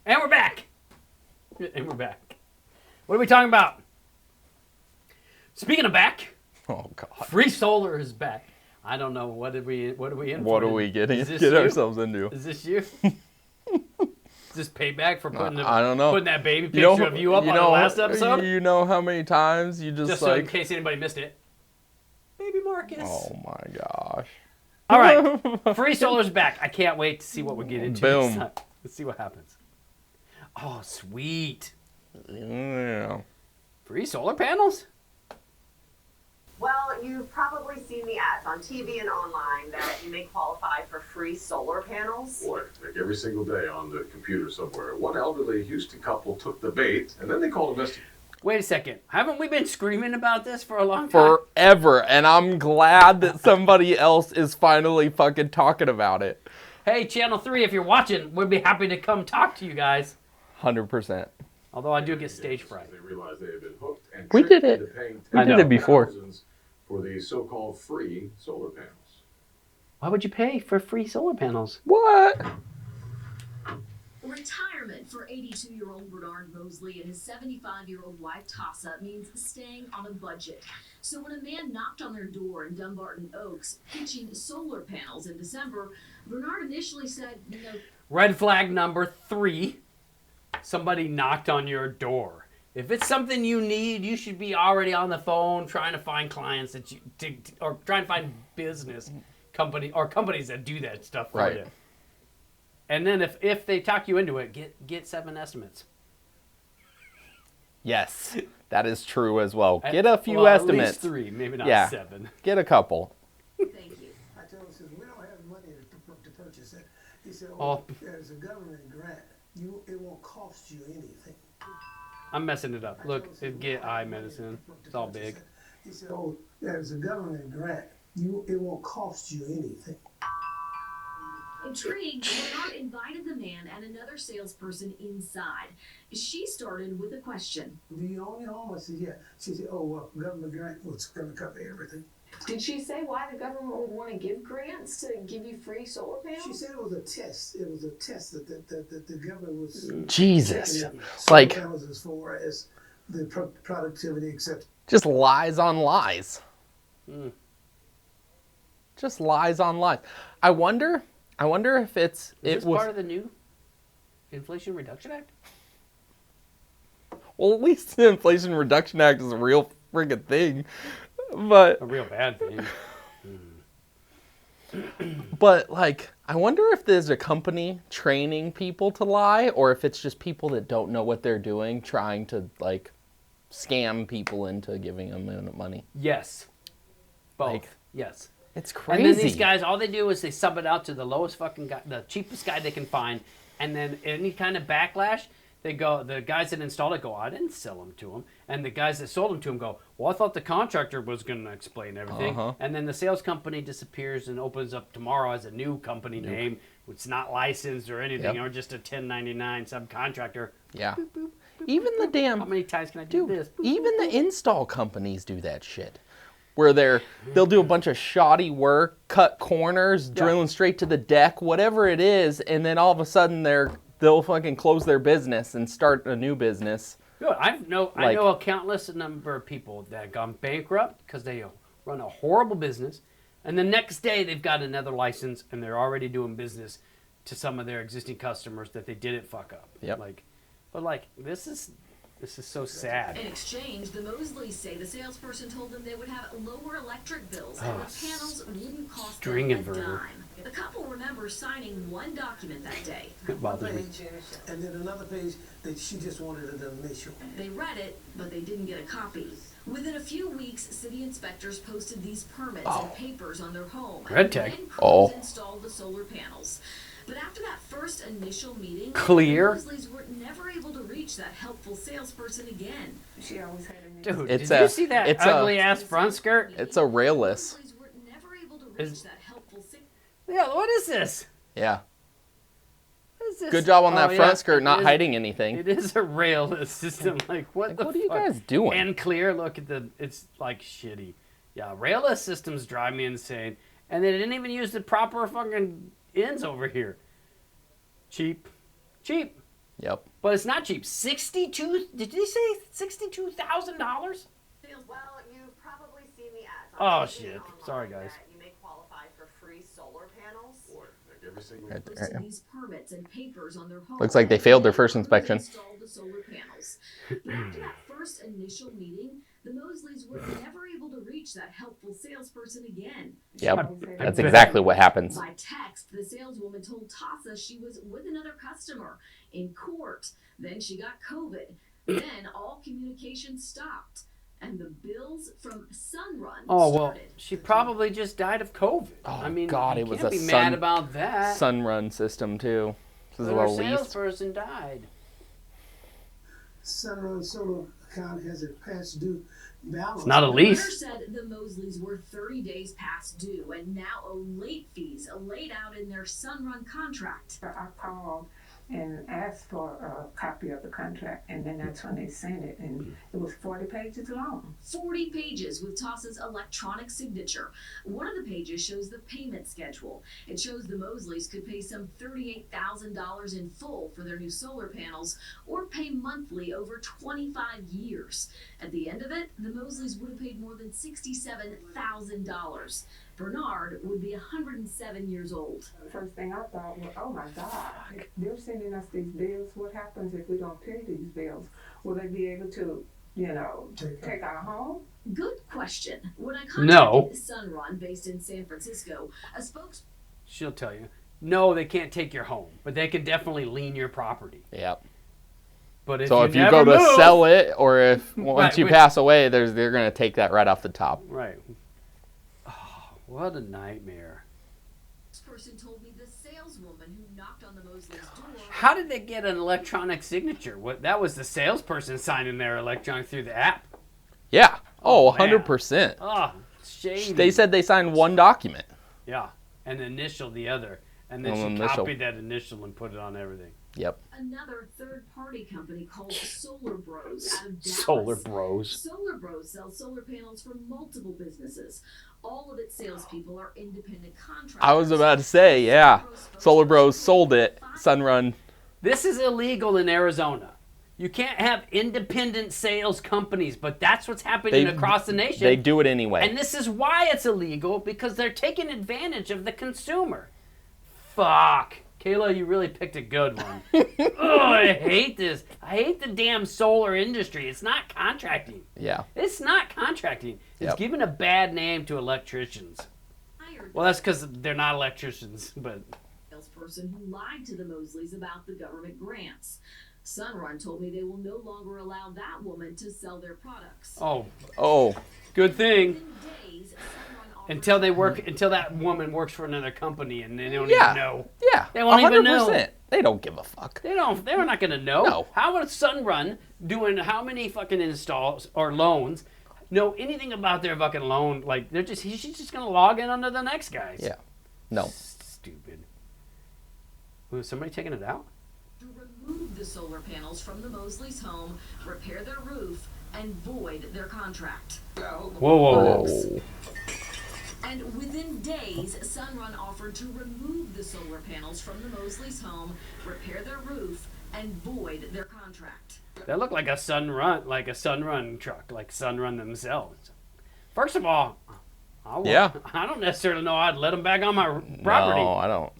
And we're back. And we're back. What are we talking about? Speaking of back, Oh God. Free Solar is back. I don't know what are we in. What for? are we getting Is this get you? ourselves into? Is this you? Is this payback for putting I don't know. putting that baby picture of you up on the last episode? You know how many times you just So like. in case anybody missed it. Baby Marcus. Oh my gosh. All right. Free Solar's back. I can't wait to see what we get into. Boom. This time. Let's see what happens. Oh, sweet. Yeah. Free solar panels? Well, you've probably seen the ads on TV and online that you may qualify for free solar panels. Boy, like every single day on the computer somewhere. One elderly Houston couple took the bait, and then they called investigators. Wait a second. Haven't we been screaming about this for a long time? Forever, and I'm glad that somebody else is finally fucking talking about it. Hey, Channel 3, if you're watching, we'd be happy to come talk to you guys. 100%. Although I do get stage fright. They realized they had been hooked and We tricked did it. into paying We did it before. thousands for these so-called free solar panels. Why would you pay for free solar panels? What? Retirement for 82-year-old Bernard Mosley and his 75-year-old wife Tassa means staying on a budget. So when a man knocked on their door in Dumbarton Oaks pitching solar panels in December, Bernard initially said, Red flag number 3. Somebody knocked on your door. If it's something you need, you should be already on the phone trying to find clients that or trying to find business companies that do that stuff for you. And then if they talk you into it, get 7 estimates. Yes, that is true as well. Get a few estimates. At least 3, maybe not 7. Get a couple. thank you. I told him, we don't have money to purchase it. He said, there's a government grant. It won't cost you anything. I'm messing it up. Look, get eye medicine. It's all big. He said, there's a government grant. It won't cost you anything. Intrigued, Bernard invited the man and another salesperson inside. She started with a question. Do you own your home? I said, yeah. She said, government grant was going to cover everything. Did she say why the government would want to give grants to give you free solar panels? She said it was a test. It was a test that the government was. Jesus. Solar panels as far as the productivity, etc. Just lies on lies. Just lies on lies. I wonder if Is this part of the new Inflation Reduction Act? Well, at least the Inflation Reduction Act is a real friggin' thing. But a real bad thing. But I wonder if there's a company training people to lie, or if it's just people that don't know what they're doing trying to scam people into giving them money. Yes. Both. Yes. It's crazy. And then these guys, all they do is they sub it out to the lowest fucking guy, the cheapest guy they can find, and then any kind of backlash, the guys that installed it go, I didn't sell them to him. And the guys that sold them to him go, well, I thought the contractor was going to explain everything. And then the sales company disappears and opens up tomorrow as a new company name. It's not licensed or anything, or just a 1099 subcontractor. Yeah. Boop, boop, boop, Even the damn... How many times can I do this? Boop, even boop, the install companies do that shit. Where they'll do a bunch of shoddy work, cut corners, drilling straight to the deck, whatever it is, and then all of a sudden they'll fucking close their business and start a new business. Good. I know a countless number of people that have gone bankrupt because they run a horrible business, and the next day they've got another license and they're already doing business to some of their existing customers that they didn't fuck up. Yep. But this is so sad. In exchange, the Mosleys say the salesperson told them they would have lower electric bills and the panels wouldn't cost them String a inverter. dime. The couple remembers signing one document that day. It bothers me. And then another page that she just wanted an initial. They read it, but they didn't get a copy. Within a few weeks, city inspectors posted these permits and papers on their home. Red tag. And crews installed the solar panels. But after that first initial meeting, Clear. the Mosleys were never able to reach that helpful salesperson again. She always had a new. Dude, It's did a- you see that it's a- ugly-ass front skirt? It's a railless. The Mosleys were never able to reach that helpful Yeah, what is this? Yeah. What is this? Good job on Oh, that yeah, front skirt it not is- hiding anything. It is a railless system. What the What are you fuck? guys doing? And clear, look at it's shitty. Yeah, railless systems drive me insane. And they didn't even use the proper fucking ends over here. Cheap. Yep. But it's not cheap. 62. Did they say $62,000? Well, you've probably seen the ads Oh, on TV shit. and online Sorry, guys. that you may qualify for free solar panels. Boy, like every single Posted these permits and papers on their home. Looks like they failed their first inspection. Installed the solar panels. But after that first initial meeting, the Mosleys were never able to reach that helpful salesperson again. Yep. That's exactly what happens. By text, the saleswoman told Tasa she was with another customer in court. Then she got COVID. Then all communication stopped. And the bills from Sunrun Oh, well, started. she probably just died of COVID. Oh, I mean, God, you it was can't a be sun- mad about that. Sunrun system too. This is But our a lease. salesperson died. Sunrun Solar account has a past due balance. It's not a The letter lease. said the Mosleys were 30 days past due and now owe late fees laid out in their Sunrun contract. I called and asked for a copy of the contract, and then that's when they sent it, and it was 40 pages long. 40 pages with Tassa's electronic signature. One of the pages shows the payment schedule. It shows the Mosleys could pay some $38,000 in full for their new solar panels or pay monthly over 25 years. At the end of it, the Mosleys would have paid more than $67,000. Bernard would be 107 years old. First thing I thought was, oh my God, they're sending us these bills. What happens if we don't pay these bills? Will they be able to, take our home? Good question. When I contacted No. Sunrun, based in San Francisco, a spokesperson She'll tell you. No, they can't take your home, but they can definitely lien your property. Yep. But if So you if you never go to move, sell it, or if once Right, you which- pass away, they're going to take that right off the top. right. Oh, what a nightmare. told me the saleswoman who knocked on the Mosley's door. How did they get an electronic signature? What? That was the salesperson signing their electronic through the app. Yeah. Oh, man. 100%. Oh, shame. They said they signed one document. Yeah, and initial the other, and then Well, she initial. copied that initial and put it on everything. Yep. Another third-party company called Solar Bros out of Dallas. Solar Bros. Solar Bros sells solar panels for multiple businesses. All of its salespeople are independent contractors. I was about to say, yeah. Solar Bros sold it. Sunrun. This is illegal in Arizona. You can't have independent sales companies, but that's what's happening They- across the nation. They do it anyway. And this is why it's illegal, because they're taking advantage of the consumer. Fuck. Kayla, you really picked a good one. Oh, I hate this. I hate the damn solar industry. It's not contracting. Yeah. It's not contracting. It's Yep. giving a bad name to electricians. Well, that's because they're not electricians, but Salesperson who lied to the Mosleys about the government grants. Sunrun told me they will no longer allow that woman to sell their products. oh, Oh. good thing. Within days, Sunrun offered Until that woman works for another company and they don't Yeah. even know. Yeah. They won't even know. 100%. They don't give a fuck. They're not gonna know. No. How would Sunrun doing how many fucking installs or loans know anything about their fucking loan? Like she's just gonna log in under the next guys. Yeah. No. Stupid. Was somebody taking it out? to remove the solar panels from the Mosley's home, repair their roof, and void their contract. Whoa. And within days, Sunrun offered to remove the solar panels from the Mosley's home, repair their roof, and void their contract. That looked like a Sunrun truck, like Sunrun themselves. First of all, I don't necessarily know I'd let them back on my property. No, I don't.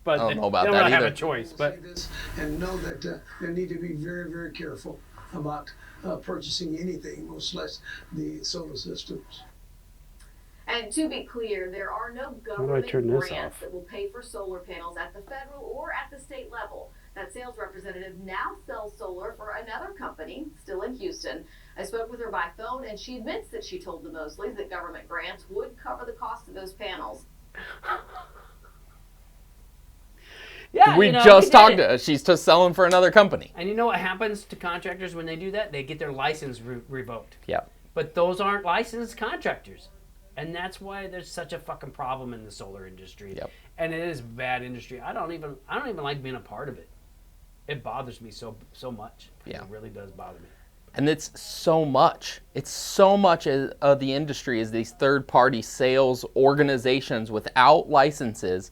But I don't know about they don't that really have either. a choice. But Say this and know that they need to be very, very careful about purchasing anything, much less the solar systems. And to be clear, there are no do I government turn this grants off? that will pay for solar panels at the federal or at the state level. That sales representative now sells solar for another company, still in Houston. I spoke with her by phone, and she admits that she told the Mosleys that government grants would cover the cost of those panels. yeah, We you know, just did talked it. to her. She's just selling for another company. And you know what happens to contractors when they do that? They get their license revoked. Yeah. But those aren't licensed contractors. And that's why there's such a fucking problem in the solar industry. Yep. And it is a bad industry. I don't even like being a part of it. It bothers me so much. Yeah. It really does bother me. And it's so much. It's so much of the industry is these third-party sales organizations without licenses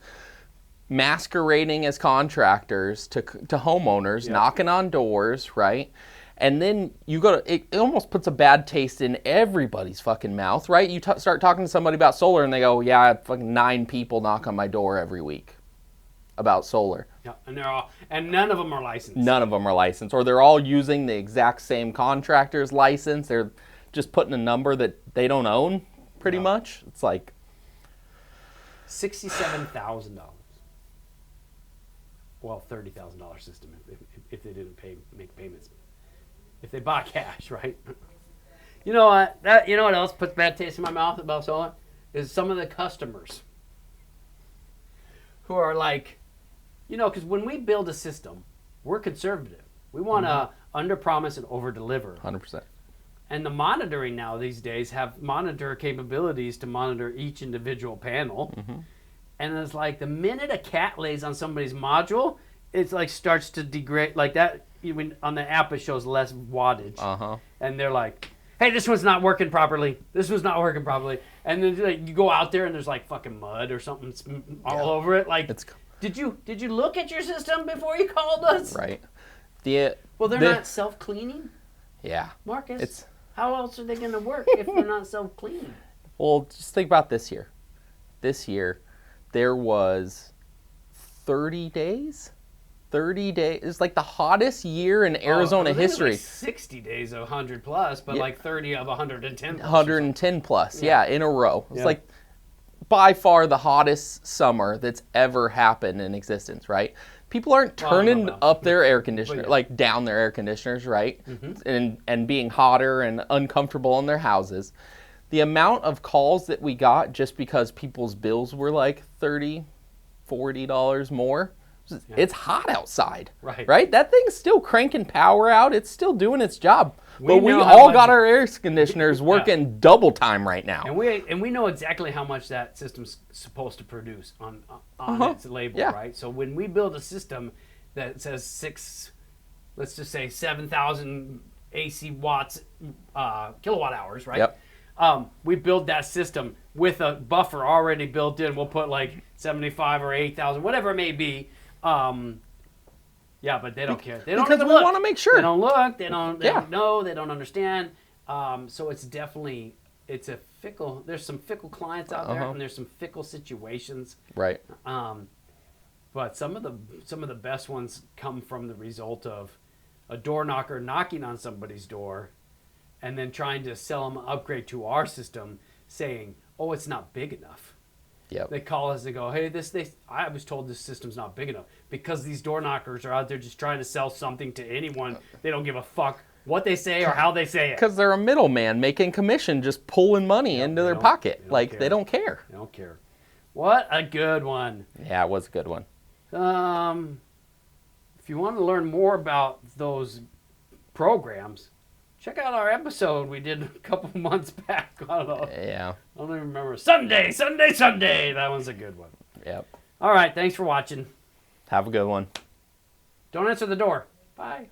masquerading as contractors to homeowners, knocking on doors, right? And then it almost puts a bad taste in everybody's fucking mouth, right? You start talking to somebody about solar and they go, yeah, I have fucking 9 people knock on my door every week about solar. Yeah, and none of them are licensed. None of them are licensed, or they're all using the exact same contractor's license. They're just putting a number that they don't own, pretty much. It's like $67,000. Well, $30,000 system if they didn't make payments. If they buy cash, right? You know what? You know what else puts bad taste in my mouth about solar? Is some of the customers who are like, because when we build a system, we're conservative. We want to under-promise and over-deliver. 100%. And the monitoring now these days have monitor capabilities to monitor each individual panel. And it's like the minute a cat lays on somebody's module, it's like starts to degrade. Like that, even on the app, it shows less wattage. And they're like, hey, this one's not working properly. This one's not working properly. And then like, you go out there and there's like fucking mud or something all over it. Like, did you look at your system before you called us? Right. Well, they're not self-cleaning. Yeah. Marcus, how else are they going to work if they're not self-cleaning? Well, just think about this year. This year, there was 30 days. 30 days. It's like the hottest year in Arizona history. Like 60 days of 100 plus, but like 30 of 110 plus. 110 plus, yeah, in a row. It's like by far the hottest summer that's ever happened in existence, right? People aren't turning up their air conditioner, like down their air conditioners, right? And being hotter and uncomfortable in their houses. The amount of calls that we got just because people's bills were like $30, $40 more. It's hot outside, right? That thing's still cranking power out. It's still doing its job. But we all got our air conditioners working double time right now. And we know exactly how much that system's supposed to produce on its label, right? So when we build a system that says let's just say 7,000 AC watts, kilowatt hours, right? We build that system with a buffer already built in. We'll put like 75 or 8,000, whatever it may be. But they don't care. They don't even look. We want to make sure. They don't look. They don't know. They don't understand. So it's definitely a fickle. There's some fickle clients out there, and there's some fickle situations. Right. But some of the best ones come from the result of a door knocker knocking on somebody's door, and then trying to sell them an upgrade to our system, saying, "Oh, it's not big enough." They call us. They go, "Hey, I was told this system's not big enough," because these door knockers are out there just trying to sell something to anyone. They don't give a fuck what they say or how they say it. Because they're a middleman making commission, just pulling money into their pocket. They don't care. They don't care. What a good one. Yeah, it was a good one. If you want to learn more about those programs, check out our episode we did a couple months back. I don't even remember. Sunday. That one's a good one. Yep. All right. Thanks for watching. Have a good one. Don't answer the door. Bye.